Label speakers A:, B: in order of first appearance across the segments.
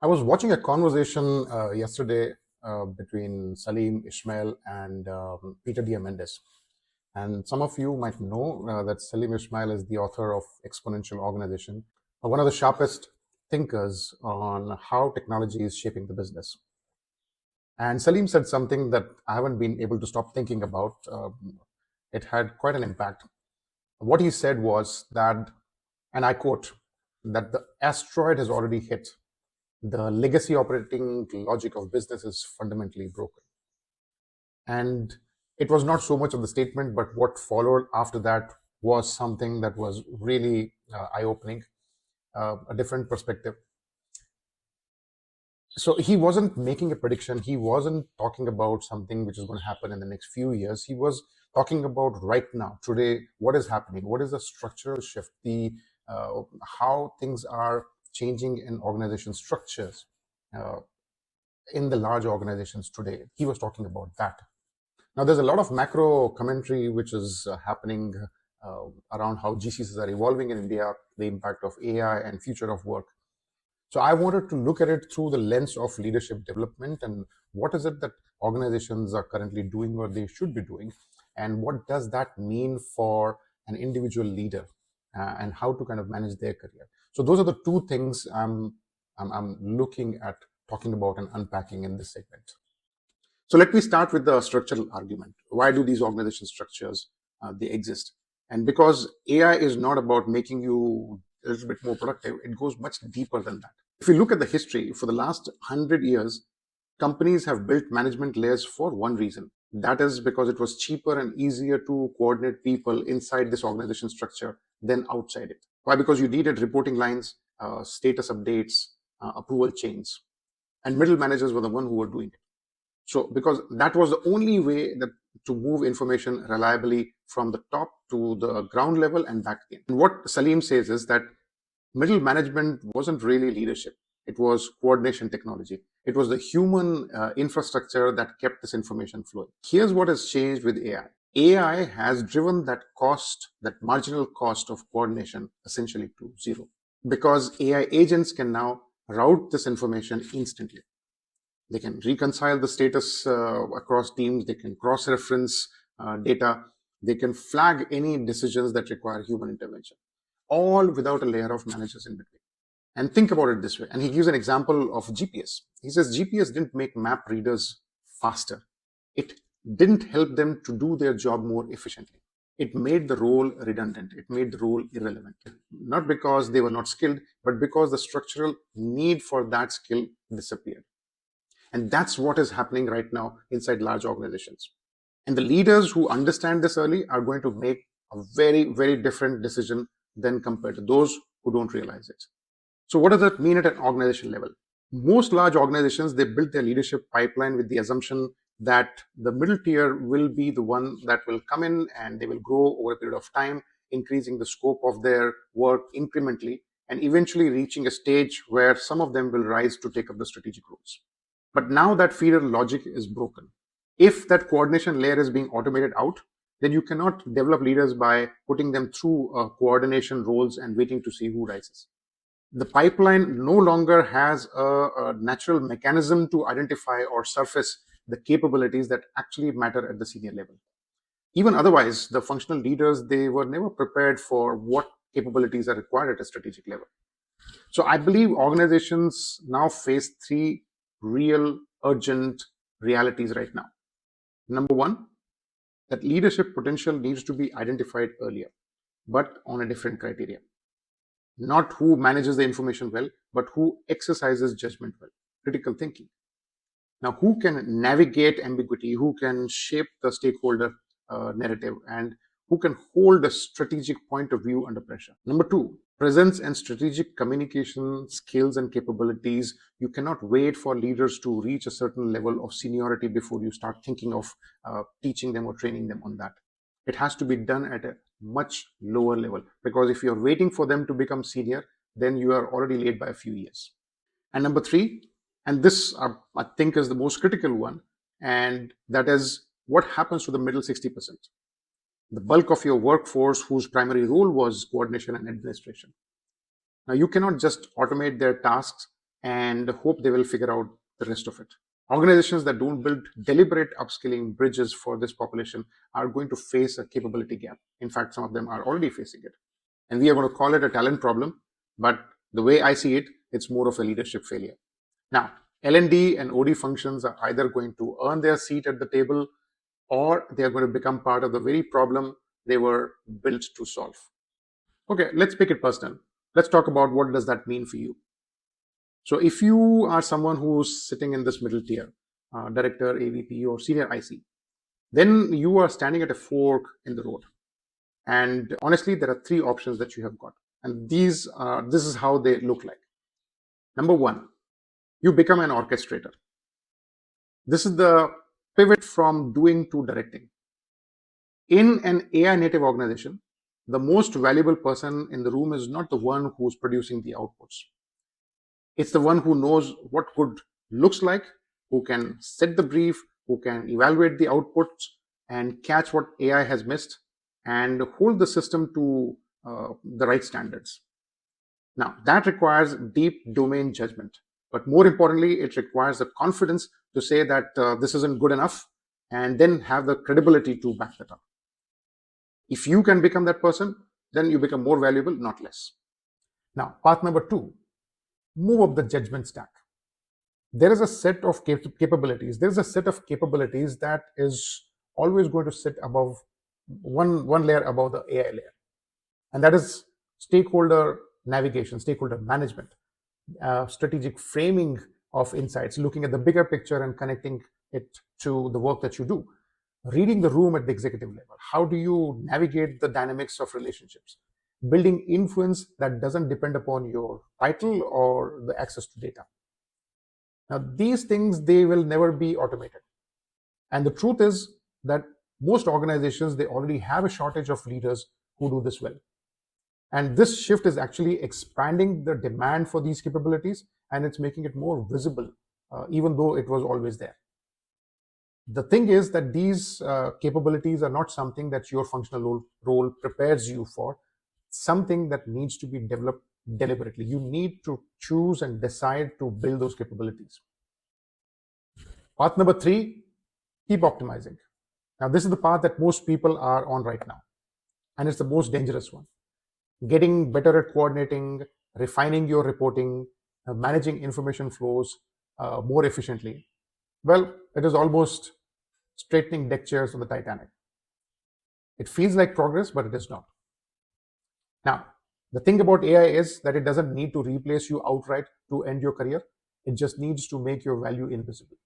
A: I was watching a conversation yesterday between Salim Ismail and Peter Diamandis. And some of you might know that Salim Ismail is the author of Exponential Organization, one of the sharpest thinkers on how technology is shaping the business. And Salim said something that I haven't been able to stop thinking about. It had quite an impact. What he said was that, and I quote, that the asteroid has already hit. The legacy operating logic of business is fundamentally broken. And it was not so much of the statement, but what followed after that was something that was really eye-opening, a different perspective. So he wasn't making a prediction. He wasn't talking about something which is going to happen in the next few years. He was talking about right now, today, what is happening, what is the structural shift, the how things are changing in organization structures in the large organizations today. He was talking about that. Now, there's a lot of macro commentary which is happening around how GCCs are evolving in India, the impact of AI and future of work. So I wanted to look at it through the lens of leadership development and what is it that organizations are currently doing or they should be doing, and what does that mean for an individual leader and how to kind of manage their career. So those are the two things I'm looking at talking about and unpacking in this segment. So let me start with the structural argument. Why do these organization structures they exist? And because AI is not about making you a little bit more productive, it goes much deeper than that. If you look at the history, for the last 100 years, companies have built management layers for one reason. That is because it was cheaper and easier to coordinate people inside this organization structure than outside it. Why? Because you needed reporting lines, status updates, approval chains, and middle managers were the one who were doing it. So because that was the only way that to move information reliably from the top to the ground level and back again. And what Salim says is that middle management wasn't really leadership. It was coordination technology. It was the human infrastructure that kept this information flowing. Here's what has changed with AI. AI has driven that cost, that marginal cost of coordination essentially to zero, because AI agents can now route this information instantly. They can reconcile the status across teams. They can cross-reference data. They can flag any decisions that require human intervention, all without a layer of managers in between. And think about it this way. And he gives an example of GPS. He says GPS didn't make map readers faster. It didn't help them to do their job more efficiently. It made the role redundant. It made the role irrelevant. Not because they were not skilled, but because the structural need for that skill disappeared. And that's what is happening right now inside large organizations. And the leaders who understand this early are going to make a very, very different decision than compared to those who don't realize it. So what does that mean at an organization level? Most large organizations, they build their leadership pipeline with the assumption that the middle tier will be the one that will come in and they will grow over a period of time, increasing the scope of their work incrementally and eventually reaching a stage where some of them will rise to take up the strategic roles. But now that feeder logic is broken. If that coordination layer is being automated out, then you cannot develop leaders by putting them through coordination roles and waiting to see who rises. The pipeline no longer has a natural mechanism to identify or surface the capabilities that actually matter at the senior level. Even otherwise, the functional leaders, they were never prepared for what capabilities are required at a strategic level. So I believe organizations now face three real urgent realities right now. Number one, that leadership potential needs to be identified earlier, but on a different criteria. Not who manages the information well, but who exercises judgment well, critical thinking. Now, who can navigate ambiguity, who can shape the stakeholder narrative, and who can hold a strategic point of view under pressure. Number two, presence and strategic communication skills and capabilities. You cannot wait for leaders to reach a certain level of seniority before you start thinking of teaching them or training them on that. It has to be done at a much lower level, because if you're waiting for them to become senior, then you are already late by a few years. And number three, and this I think is the most critical one, and that is what happens to the middle 60%. The bulk of your workforce whose primary role was coordination and administration. Now, you cannot just automate their tasks and hope they will figure out the rest of it. Organizations that don't build deliberate upskilling bridges for this population are going to face a capability gap. In fact, some of them are already facing it. And we are going to call it a talent problem, but the way I see it, it's more of a leadership failure. Now, L&D and OD functions are either going to earn their seat at the table, or they are going to become part of the very problem they were built to solve. Okay, let's make it personal. Let's talk about what does that mean for you. So if you are someone who's sitting in this middle tier, director, AVP, or senior IC, then you are standing at a fork in the road. And honestly, there are three options that you have got. And this is how they look like. Number one, you become an orchestrator. This is the pivot from doing to directing. In an AI native organization, the most valuable person in the room is not the one who's producing the outputs. It's the one who knows what good looks like, who can set the brief, who can evaluate the outputs and catch what AI has missed and hold the system to the right standards. Now, that requires deep domain judgment. But more importantly, it requires the confidence to say that this isn't good enough and then have the credibility to back that up. If you can become that person, then you become more valuable, not less. Now, path number two, move up the judgment stack. There is a set of capabilities. There's a set of capabilities that is always going to sit above one layer above the AI layer. And that is stakeholder navigation, stakeholder management, strategic framing of insights, looking at the bigger picture and connecting it to the work that you do. Reading the room at the executive level. How do you navigate the dynamics of relationships? Building influence that doesn't depend upon your title or the access to data. Now, these things, they will never be automated. And the truth is that most organizations, they already have a shortage of leaders who do this well. And this shift is actually expanding the demand for these capabilities, and it's making it more visible, even though it was always there. The thing is that these capabilities are not something that your functional role prepares you for, something that needs to be developed deliberately. You need to choose and decide to build those capabilities. Path number three, keep optimizing. Now, this is the path that most people are on right now, and it's the most dangerous one. Getting better at coordinating, refining your reporting, managing information flows more efficiently. Well, it is almost straightening deck chairs on the Titanic. It feels like progress, but it is not. Now, the thing about AI is that it doesn't need to replace you outright to end your career. It just needs to make your value invisible.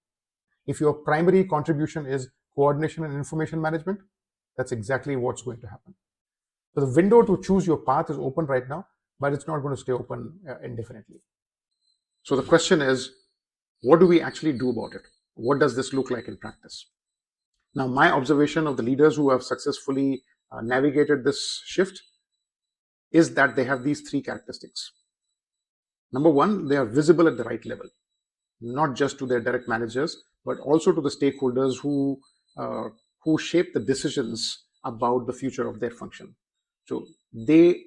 A: If your primary contribution is coordination and information management, that's exactly what's going to happen. So the window to choose your path is open right now, but it's not going to stay open indefinitely. So the question is, what do we actually do about it? What does this look like in practice? Now, my observation of the leaders who have successfully navigated this shift is that they have these three characteristics. Number one, they are visible at the right level, not just to their direct managers, but also to the stakeholders who shape the decisions about the future of their function. So they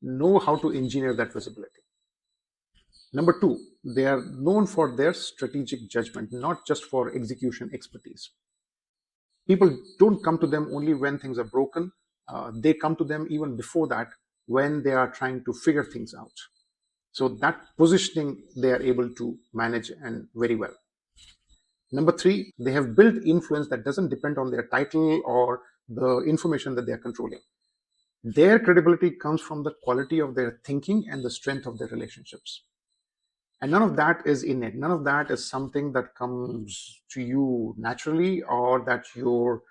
A: know how to engineer that visibility. Number two, they are known for their strategic judgment, not just for execution expertise. People don't come to them only when things are broken. They come to them even before that, when they are trying to figure things out. So that positioning they are able to manage and very well. Number three, they have built influence that doesn't depend on their title or the information that they are controlling. Their credibility comes from the quality of their thinking and the strength of their relationships. And none of that is innate. None of that is something that comes to you naturally or that your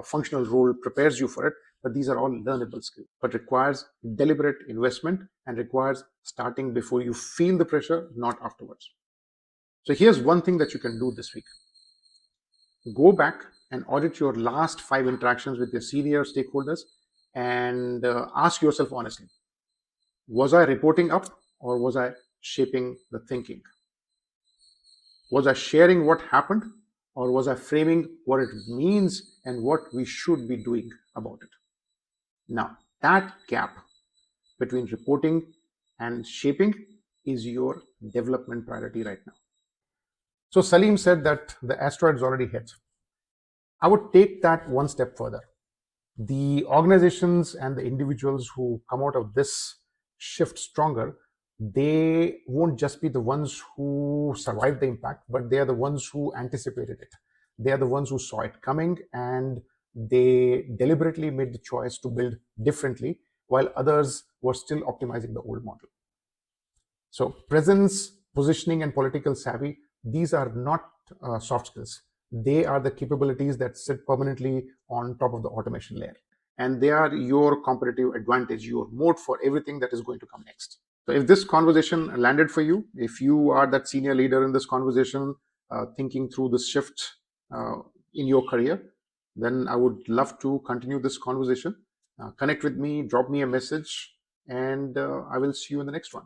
A: functional role prepares you for it. But these are all learnable skills, but requires deliberate investment and requires starting before you feel the pressure, not afterwards. So here's one thing that you can do this week. Go back and audit your last 5 interactions with your senior stakeholders and ask yourself honestly, was I reporting up or was I shaping the thinking? Was I sharing what happened or was I framing what it means and what we should be doing about it? Now, that gap between reporting and shaping is your development priority right now? So Salim said that the asteroid's already hit. I would take that one step further. The organizations and the individuals who come out of this shift stronger, they won't just be the ones who survived the impact, but they are the ones who anticipated it. They are the ones who saw it coming, and they deliberately made the choice to build differently, while others were still optimizing the old model. So presence, positioning, and political savvy, these are not soft skills. They are the capabilities that sit permanently on top of the automation layer. And they are your competitive advantage, your moat for everything that is going to come next. So if this conversation landed for you, if you are that senior leader in this conversation, thinking through this shift in your career, then I would love to continue this conversation. Connect with me, drop me a message, and I will see you in the next one.